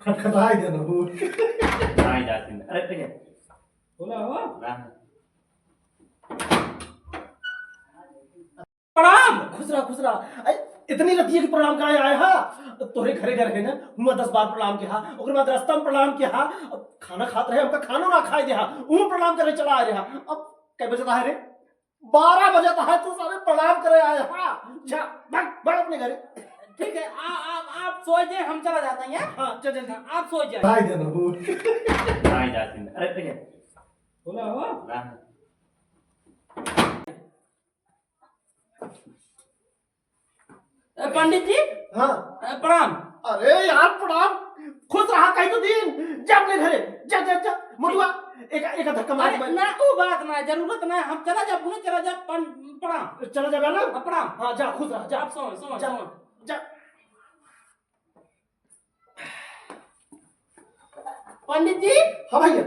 खटखटाई देना वो नहीं जाती नहीं। अरे ठीक है बोला हो ना प्रणाम। खुश रहा इतनी रतिये की प्रणाम कराए आए हा तोरे घरे घर है ना हुआ 10 बार प्रणाम के हा ओकर बाद रास्ता में प्रणाम के हा अब खाना खात रहे हमका खानो ना खाए दे हा ऊ प्रणाम करे चला आ रहा अब कै बजे है रे 12 बजे है तो सारे प्रणाम करे आए हा जा भाग अपने घरे ठीक है आप सो जाए, हम चला जाते हैं। हां चल जल्दी आप सो जाए। भाई देना वो नहीं जाती नहीं। अरे ठीक है बोला हो ना पंडित जी हां प्रणाम। अरे यार प्रणाम खुश रहा कहीं तो दिन जा अपने घरे जा मुटुआ एक धक्का मार अरे ना वो बात ना जरूरत ना, हम चला जा पुणे चला जा प्रणाम। चला जा ना प्रणाम। हां जा खुश रहा जा आप सो जा जा पंडित जी हाँ भैया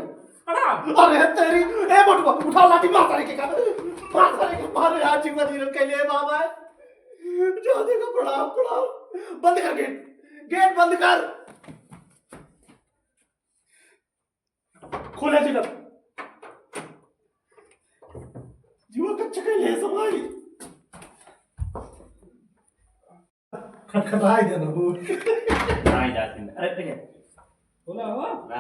प्रणाम। अरे तेरी ए मोटुआ उठा लाठी मार सारे के मारे आज जीवन जीवन के लिए बाबा जा देखो प्रणाम बंद कर गेट बंद कर खोले जी जीवन कच्चे के लिए समाई खटखटाई देना वो नहीं जाती नहीं। अरे ठीक है बोला हो ना